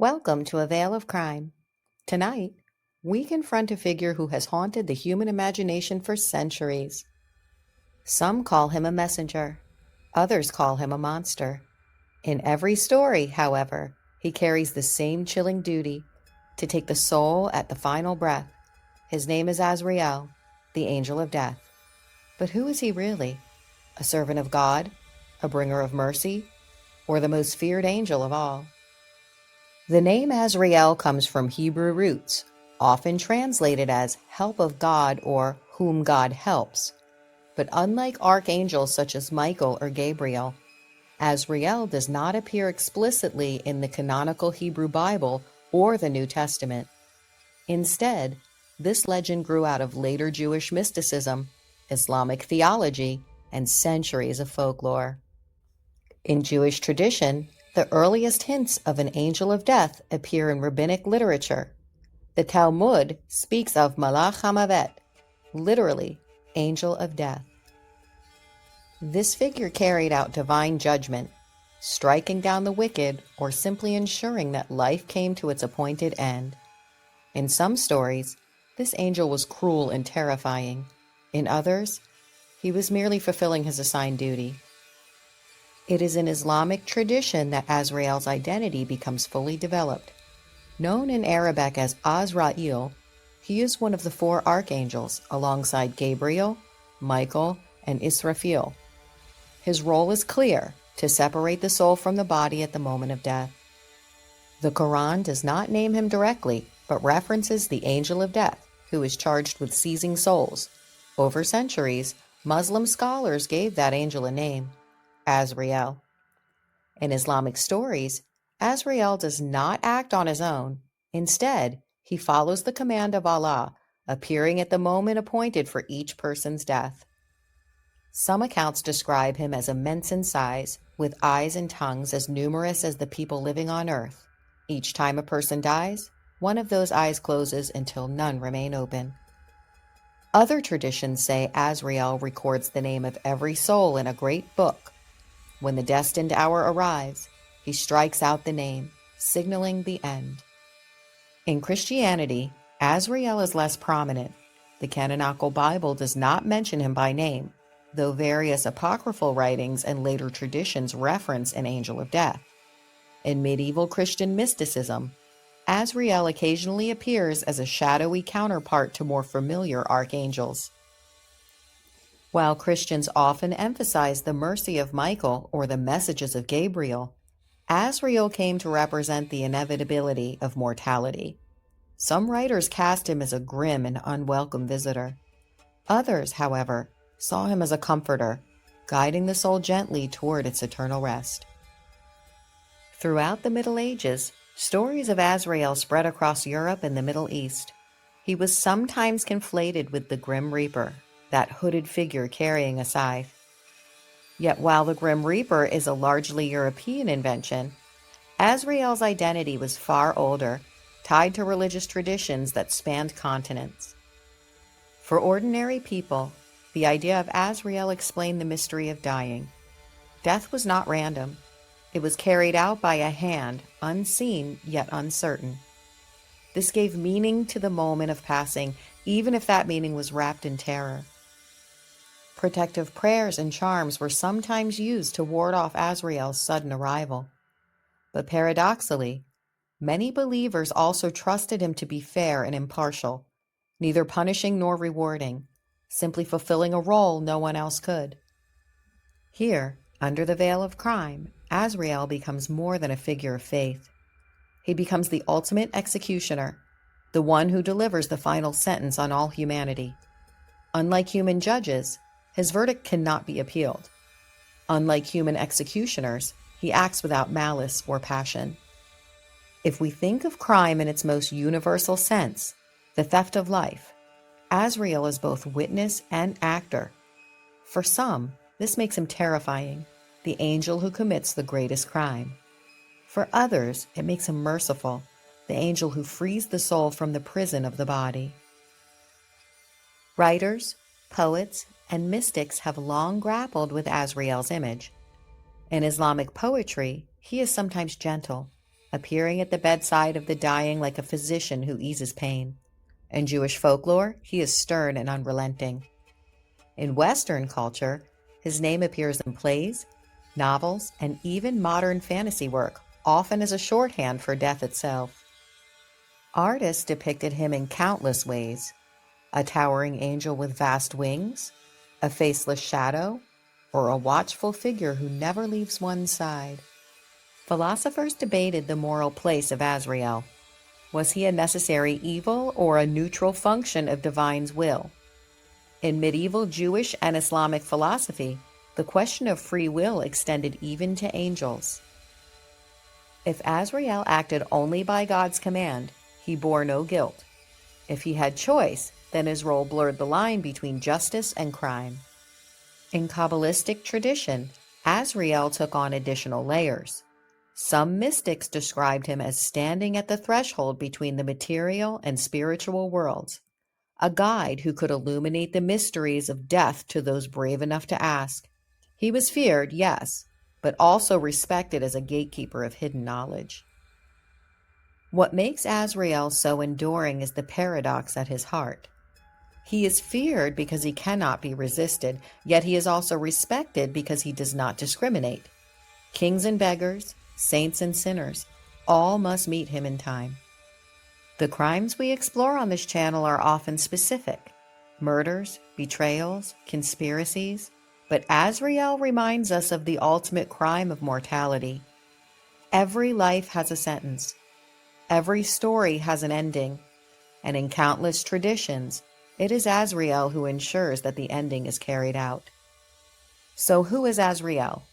Welcome to A Veil of Crime. Tonight, we confront a figure who has haunted the human imagination for centuries. Some call him a messenger, others call him a monster. In every story, however, he carries the same chilling duty to take the soul at the final breath. His name is Azrael, the angel of death. But who is he really? A servant of God, a bringer of mercy, or the most feared angel of all? The name Azrael comes from Hebrew roots, often translated as help of God or whom God helps. But unlike archangels such as Michael or Gabriel, Azrael does not appear explicitly in the canonical Hebrew Bible or the New Testament. Instead, this legend grew out of later Jewish mysticism, Islamic theology, and centuries of folklore. In Jewish tradition, the earliest hints of an angel of death appear in rabbinic literature. The Talmud speaks of Malach HaMavet, literally, angel of death. This figure carried out divine judgment, striking down the wicked or simply ensuring that life came to its appointed end. In some stories, this angel was cruel and terrifying. In others, he was merely fulfilling his assigned duty. It is in Islamic tradition that Azrael's identity becomes fully developed. Known in Arabic as Azrael, he is one of the four archangels alongside Gabriel, Michael, and Israfil. His role is clear: to separate the soul from the body at the moment of death. The Quran does not name him directly, but references the angel of death, who is charged with seizing souls. Over centuries, Muslim scholars gave that angel a name: Azrael. In Islamic stories, Azrael does not act on his own. Instead, he follows the command of Allah, appearing at the moment appointed for each person's death. Some accounts describe him as immense in size, with eyes and tongues as numerous as the people living on earth. Each time a person dies, one of those eyes closes until none remain open. Other traditions say Azrael records the name of every soul in a great book. When the destined hour arrives, he strikes out the name, signaling the end. In Christianity, Azrael is less prominent. The canonical Bible does not mention him by name, though various apocryphal writings and later traditions reference an angel of death. In medieval Christian mysticism, Azrael occasionally appears as a shadowy counterpart to more familiar archangels. While Christians often emphasize the mercy of Michael or the messages of Gabriel, Azrael came to represent the inevitability of mortality. Some writers cast him as a grim and unwelcome visitor. Others, however, saw him as a comforter, guiding the soul gently toward its eternal rest. Throughout the Middle Ages, stories of Azrael spread across Europe and the Middle East. He was sometimes conflated with the Grim Reaper, that hooded figure carrying a scythe. Yet while the Grim Reaper is a largely European invention, Azrael's identity was far older, tied to religious traditions that spanned continents. For ordinary people, the idea of Azrael explained the mystery of dying. Death was not random. It was carried out by a hand, unseen yet uncertain. This gave meaning to the moment of passing, even if that meaning was wrapped in terror. Protective prayers and charms were sometimes used to ward off Azrael's sudden arrival. But paradoxically, many believers also trusted him to be fair and impartial, neither punishing nor rewarding, simply fulfilling a role no one else could. Here, under the veil of crime, Azrael becomes more than a figure of faith. He becomes the ultimate executioner, the one who delivers the final sentence on all humanity. Unlike human judges, his verdict cannot be appealed. Unlike human executioners, he acts without malice or passion. If we think of crime in its most universal sense, the theft of life, Azrael is both witness and actor. For some, this makes him terrifying, the angel who commits the greatest crime. For others, it makes him merciful, the angel who frees the soul from the prison of the body. Writers, poets, and mystics have long grappled with Azrael's image. In Islamic poetry, he is sometimes gentle, appearing at the bedside of the dying like a physician who eases pain. In Jewish folklore, he is stern and unrelenting. In Western culture, his name appears in plays, novels, and even modern fantasy work, often as a shorthand for death itself. Artists depicted him in countless ways: a towering angel with vast wings, a faceless shadow, or a watchful figure who never leaves one's side. Philosophers debated the moral place of Azrael. Was he a necessary evil or a neutral function of divine's will? In medieval Jewish and Islamic philosophy, the question of free will extended even to angels. If Azrael acted only by God's command, he bore no guilt. If he had choice, then his role blurred the line between justice and crime. In Kabbalistic tradition, Azrael took on additional layers. Some mystics described him as standing at the threshold between the material and spiritual worlds, a guide who could illuminate the mysteries of death to those brave enough to ask. He was feared, yes, but also respected as a gatekeeper of hidden knowledge. What makes Azrael so enduring is the paradox at his heart. He is feared because he cannot be resisted, yet he is also respected because he does not discriminate. Kings and beggars, saints and sinners, all must meet him in time. The crimes we explore on this channel are often specific: murders, betrayals, conspiracies, but Azrael reminds us of the ultimate crime of mortality. Every life has a sentence. Every story has an ending, and in countless traditions, it is Azrael who ensures that the ending is carried out. So who is Azrael?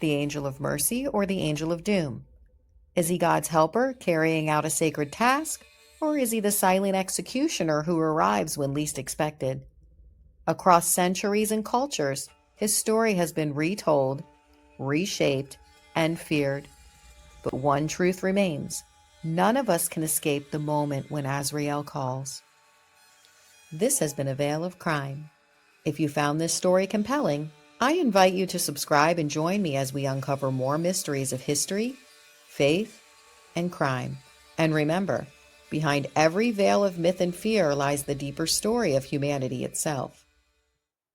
The angel of mercy or the angel of doom? Is he God's helper carrying out a sacred task, or is he the silent executioner who arrives when least expected? Across centuries and cultures, his story has been retold, reshaped, and feared. But one truth remains: none of us can escape the moment when Azrael calls. This has been A Veil of Crime. If you found this story compelling, I invite you to subscribe and join me as we uncover more mysteries of history, faith, and crime. And remember, behind every veil of myth and fear lies the deeper story of humanity itself.